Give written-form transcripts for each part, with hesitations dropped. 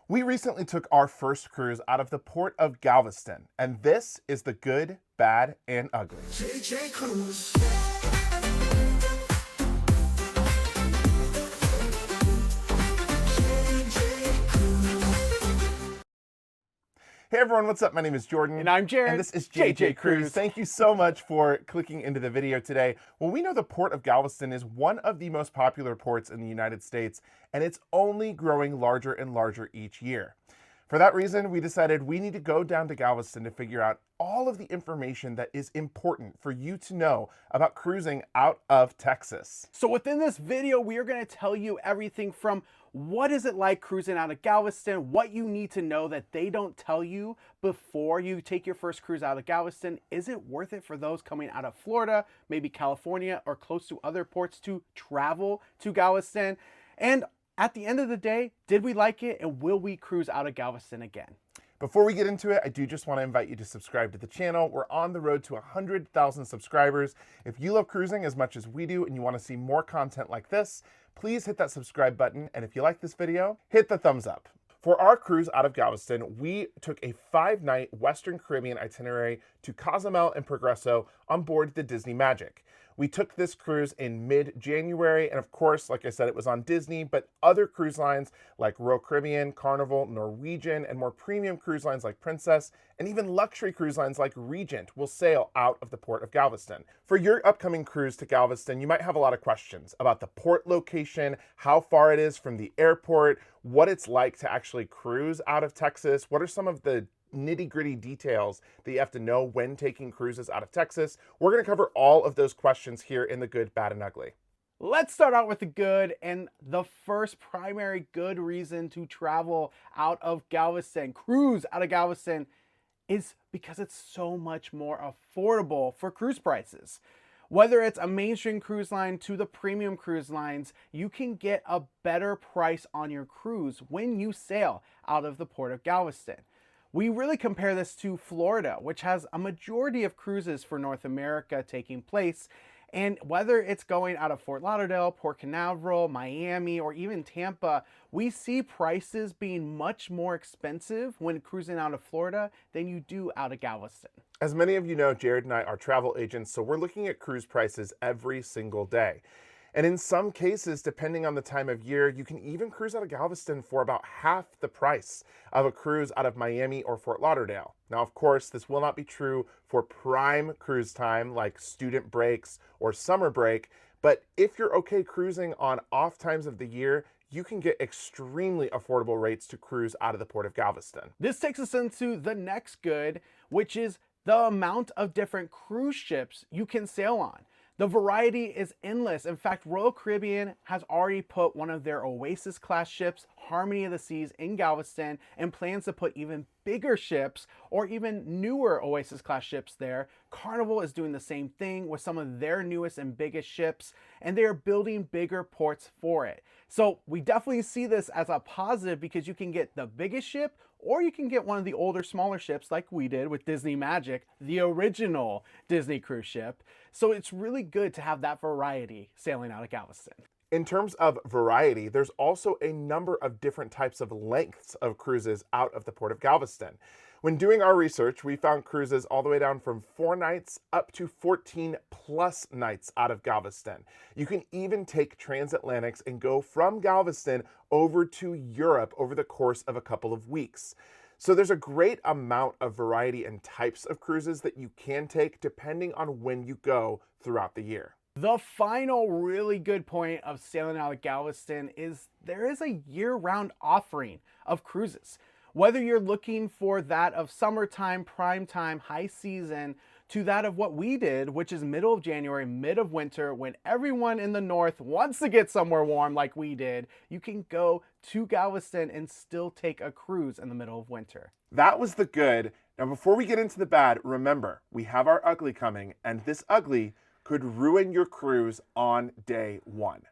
We recently took our first cruise out of the port of Galveston, and this is the good, bad, and ugly. Cruise. Hey everyone, what's up? My name is Jordan. And I'm Jared. And this is JJ Cruise. Thank you so much for clicking into the video today. Well, we know the Port of Galveston is one of the most popular ports in the United States, and it's only growing larger and larger each year. For that reason, we decided we need to go down to Galveston to figure out all of the information that is important for you to know about cruising out of Texas. So within this video, we are going to tell you everything from what is it like cruising out of Galveston, what you need to know that they don't tell you before you take your first cruise out of Galveston. Is it worth it for those coming out of Florida, maybe California, or close to other ports to travel to Galveston? And at the end of the day, did we like it, and will we cruise out of Galveston again? Before we get into it, I do just want to invite you to subscribe to the channel. We're on the road to 100,000 subscribers. If you love cruising as much as we do and you want to see more content like this, please hit that subscribe button. And if you like this video, hit the thumbs up. For our cruise out of Galveston, we took a 5-night Western Caribbean itinerary to Cozumel and Progresso on board the Disney Magic. We took this cruise in mid-January, and of course, like I said, it was on Disney, but other cruise lines like Royal Caribbean, Carnival, Norwegian, and more premium cruise lines like Princess, and even luxury cruise lines like Regent will sail out of the Port of Galveston. For your upcoming cruise to Galveston, you might have a lot of questions about the port location, how far it is from the airport, what it's like to actually cruise out of Texas, what are some of the nitty-gritty details that you have to know when taking cruises out of Texas. We're going to cover all of those questions here in the good, bad, and ugly. Let's start out with the good, and the first primary good reason to travel out of Galveston, cruise out of Galveston, is because it's so much more affordable for cruise prices. Whether it's a mainstream cruise line to the premium cruise lines, you can get a better price on your cruise when you sail out of the Port of Galveston. We really compare this to Florida, which has a majority of cruises for North America taking place. And whether it's going out of Fort Lauderdale, Port Canaveral, Miami, or even Tampa, we see prices being much more expensive when cruising out of Florida than you do out of Galveston. As many of you know, Jared and I are travel agents, so we're looking at cruise prices every single day. And in some cases, depending on the time of year, you can even cruise out of Galveston for about half the price of a cruise out of Miami or Fort Lauderdale. Now, of course, this will not be true for prime cruise time like student breaks or summer break, but if you're okay cruising on off times of the year, you can get extremely affordable rates to cruise out of the Port of Galveston. This takes us into the next good, which is the amount of different cruise ships you can sail on. The variety is endless. In fact, Royal Caribbean has already put one of their Oasis class ships, Harmony of the Seas, in Galveston, and plans to put even bigger ships or even newer Oasis class ships there. Carnival is doing the same thing with some of their newest and biggest ships, and they are building bigger ports for it. So we definitely see this as a positive because you can get the biggest ship, or you can get one of the older, smaller ships like we did with Disney Magic, the original Disney cruise ship. So it's really good to have that variety sailing out of Galveston. In terms of variety, there's also a number of different types of lengths of cruises out of the Port of Galveston. When doing our research, we found cruises all the way down from 4 nights up to 14 plus nights out of Galveston. You can even take transatlantics and go from Galveston over to Europe over the course of a couple of weeks. So there's a great amount of variety and types of cruises that you can take depending on when you go throughout the year. The final really good point of sailing out of Galveston is there is a year-round offering of cruises. Whether you're looking for that of summertime, prime time, high season, to that of what we did, which is middle of January, mid of winter, when everyone in the north wants to get somewhere warm like we did, you can go to Galveston and still take a cruise in the middle of winter. That was the good. Now, before we get into the bad, remember, we have our ugly coming, and this ugly could ruin your cruise on day one.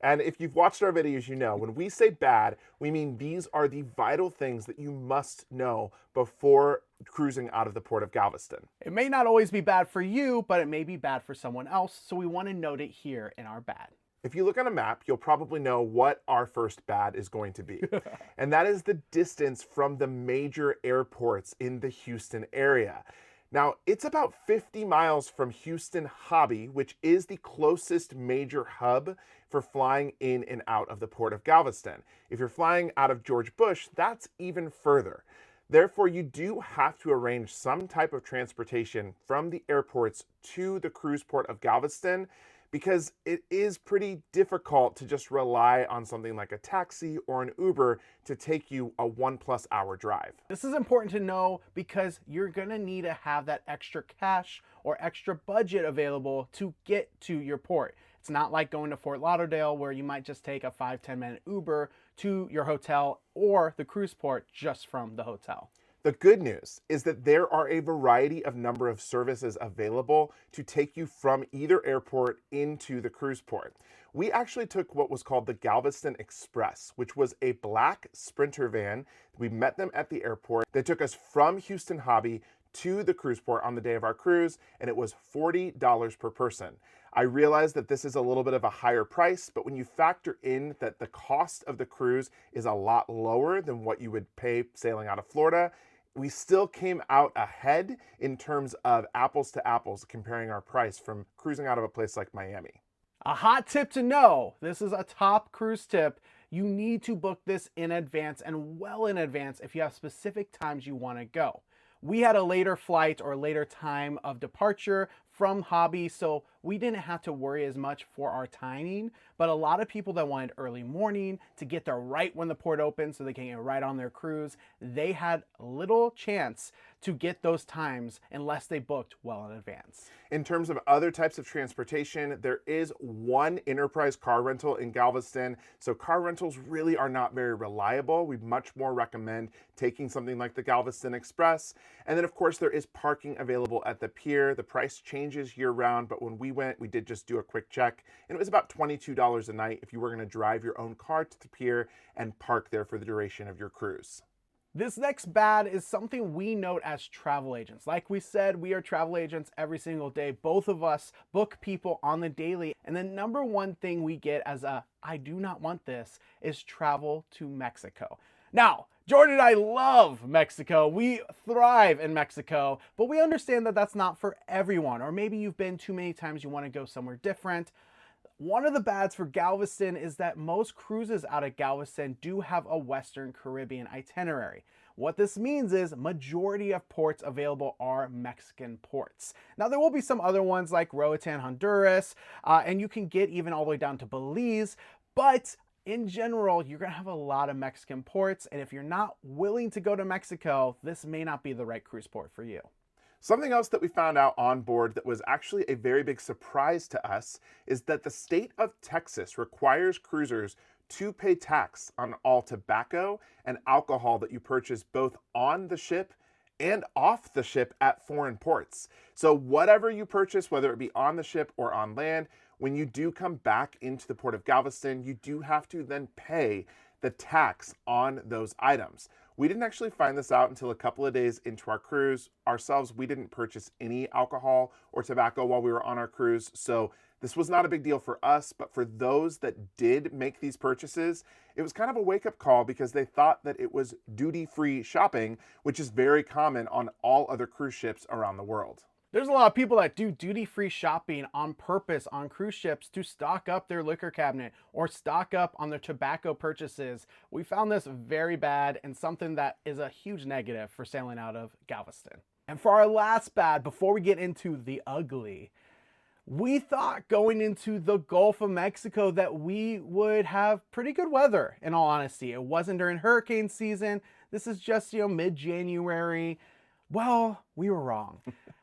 And if you've watched our videos, you know, when we say bad, we mean these are the vital things that you must know before cruising out of the Port of Galveston. It may not always be bad for you, but it may be bad for someone else, so we want to note it here in our bad. If you look on a map, you'll probably know what our first bad is going to be. And that is the distance from the major airports in the Houston area. Now, it's about 50 miles from Houston Hobby, which is the closest major hub for flying in and out of the Port of Galveston. If you're flying out of George Bush, that's even further. Therefore, you do have to arrange some type of transportation from the airports to the cruise port of Galveston, because it is pretty difficult to just rely on something like a taxi or an Uber to take you a 1+ hour drive. This is important to know because you're gonna need to have that extra cash or extra budget available to get to your port. It's not like going to Fort Lauderdale where you might just take a 5-10 minute Uber to your hotel or the cruise port just from the hotel. The good news is that there are a variety of number of services available to take you from either airport into the cruise port. We actually took what was called the Galveston Express, which was a black Sprinter van. We met them at the airport. They took us from Houston Hobby to the cruise port on the day of our cruise, and it was $40 per person. I realize that this is a little bit of a higher price, but when you factor in that the cost of the cruise is a lot lower than what you would pay sailing out of Florida, we still came out ahead in terms of apples to apples, comparing our price from cruising out of a place like Miami. A hot tip to know, this is a top cruise tip. You need to book this in advance and well in advance if you have specific times you want to go. We had a later flight or later time of departure from Hobby, so we didn't have to worry as much for our timing, but a lot of people that wanted early morning to get there right when the port opens so they can get right on their cruise, they had little chance to get those times unless they booked well in advance. In terms of other types of transportation, there is one enterprise car rental in Galveston, so car rentals really are not very reliable. We much more recommend taking something like the Galveston Express. And then of course there is parking available at the pier. The price changes year round, but when we went, we did just do a quick check, and it was about $22 a night if you were going to drive your own car to the pier and park there for the duration of your cruise. This next bad is something we note as travel agents. Like we said, we are travel agents every single day. Both of us book people on the daily. And the number one thing we get as a I do not want this is travel to Mexico. Now, Jordan and I love Mexico. We thrive in Mexico, but we understand that that's not for everyone. Or maybe you've been too many times, you want to go somewhere different. One of the bads for Galveston is that most cruises out of Galveston do have a Western Caribbean itinerary. What this means is majority of ports available are Mexican ports. Now there will be some other ones like Roatan, Honduras, and you can get even all the way down to Belize, but in general, you're gonna have a lot of Mexican ports, and if you're not willing to go to Mexico, this may not be the right cruise port for you. Something else that we found out on board that was actually a very big surprise to us is that the state of Texas requires cruisers to pay tax on all tobacco and alcohol that you purchase both on the ship and off the ship at foreign ports. So whatever you purchase, whether it be on the ship or on land, when you do come back into the Port of Galveston, you do have to then pay the tax on those items. We didn't actually find this out until a couple of days into our cruise. Ourselves, we didn't purchase any alcohol or tobacco while we were on our cruise, so this was not a big deal for us, but for those that did make these purchases, it was kind of a wake-up call because they thought that it was duty-free shopping, which is very common on all other cruise ships around the world. There's a lot of people that do duty-free shopping on purpose on cruise ships to stock up their liquor cabinet or stock up on their tobacco purchases. We found this very bad and something that is a huge negative for sailing out of Galveston. And for our last bad, before we get into the ugly, we thought going into the Gulf of Mexico that we would have pretty good weather, in all honesty. It wasn't during hurricane season. This is just, mid-January. Well, we were wrong.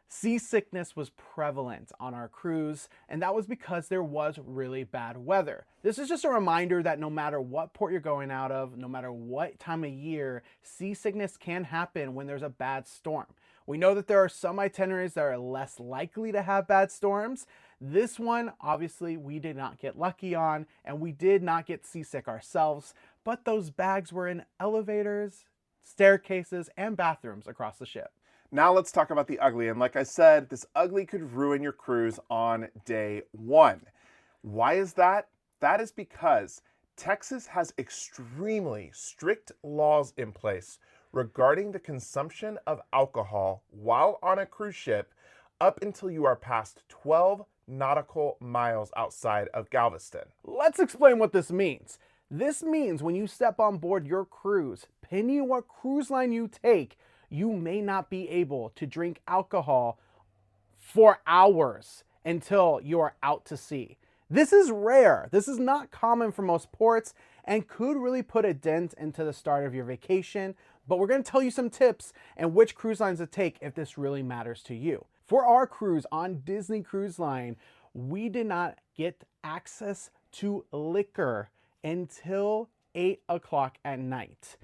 Seasickness was prevalent on our cruise, and that was because there was really bad weather. This is just a reminder that no matter what port you're going out of, no matter what time of year, seasickness can happen when there's a bad storm. We know that there are some itineraries that are less likely to have bad storms. This one, obviously, we did not get lucky on, and we did not get seasick ourselves, but those bags were in elevators, staircases, and bathrooms across the ship. Now let's talk about the ugly. And like I said, this ugly could ruin your cruise on day one. Why is that? That is because Texas has extremely strict laws in place regarding the consumption of alcohol while on a cruise ship up until you are past 12 nautical miles outside of Galveston. Let's explain what this means. This means when you step on board your cruise, depending on what cruise line you take, you may not be able to drink alcohol for hours until you are out to sea. This is rare. This is not common for most ports and could really put a dent into the start of your vacation. But we're going to tell you some tips and which cruise lines to take if this really matters to you. For our cruise on Disney Cruise Line, we did not get access to liquor until 8 o'clock at night.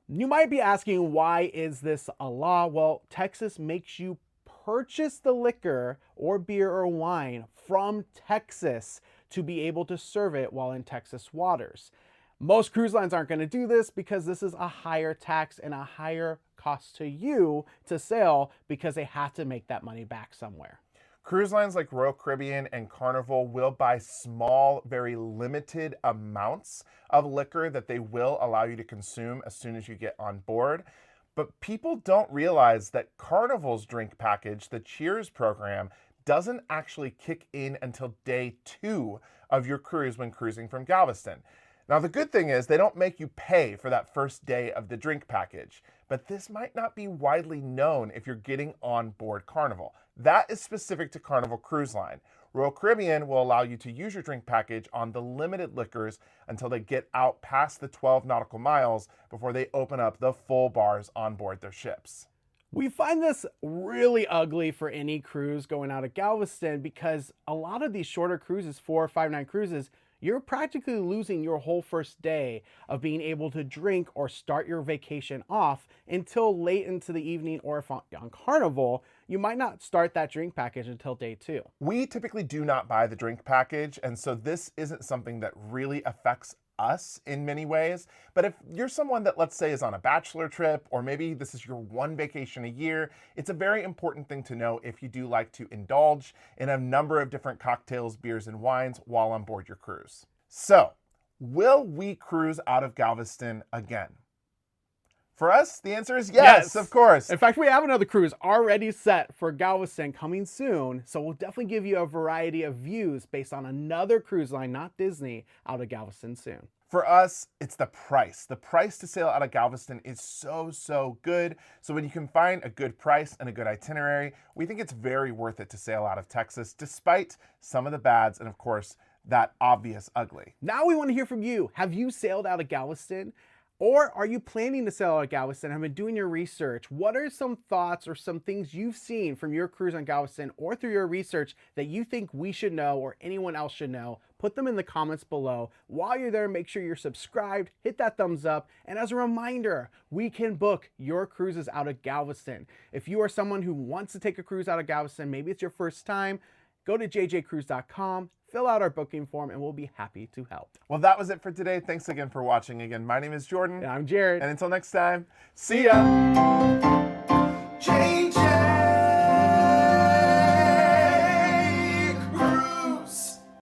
You might be asking, why is this a law? Well, Texas makes you purchase the liquor or beer or wine from Texas to be able to serve it while in Texas waters. Most cruise lines aren't going to do this because this is a higher tax and a higher cost to you to sail because they have to make that money back somewhere. Cruise lines like Royal Caribbean and Carnival will buy small, very limited amounts of liquor that they will allow you to consume as soon as you get on board. But people don't realize that Carnival's drink package, the Cheers program, doesn't actually kick in until day 2 of your cruise when cruising from Galveston. Now, the good thing is they don't make you pay for that first day of the drink package, but this might not be widely known if you're getting on board Carnival. That is specific to Carnival Cruise Line. Royal Caribbean will allow you to use your drink package on the limited liquors until they get out past the 12 nautical miles before they open up the full bars on board their ships. We find this really ugly for any cruise going out of Galveston because a lot of these shorter cruises, 4 or 5 night cruises, you're practically losing your whole first day of being able to drink or start your vacation off until late into the evening, or if on Carnival, you might not start that drink package until day 2. We typically do not buy the drink package, and so this isn't something that really affects us in many ways. But if you're someone that, let's say, is on a bachelor trip, or maybe this is your one vacation a year, it's a very important thing to know if you do like to indulge in a number of different cocktails, beers, and wines while on board your cruise. So, will we cruise out of Galveston again? For us, the answer is yes, of course. In fact, we have another cruise already set for Galveston coming soon, so we'll definitely give you a variety of views based on another cruise line, not Disney, out of Galveston soon. For us, it's the price. The price to sail out of Galveston is so good. So when you can find a good price and a good itinerary, we think it's very worth it to sail out of Texas, despite some of the bads and, of course, that obvious ugly. Now we want to hear from you. Have you sailed out of Galveston? Or are you planning to sail out of Galveston? Have been doing your research? What are some thoughts or some things you've seen from your cruise on Galveston or through your research that you think we should know or anyone else should know? Put them in the comments below. While you're there, make sure you're subscribed, hit that thumbs up. And as a reminder, we can book your cruises out of Galveston. If you are someone who wants to take a cruise out of Galveston, maybe it's your first time, go to jjcruise.com. Fill out our booking form and we'll be happy to help. Well, that was it for today. Thanks again for watching. Again, my name is Jordan. And I'm Jared. And until next time, see ya! JJ.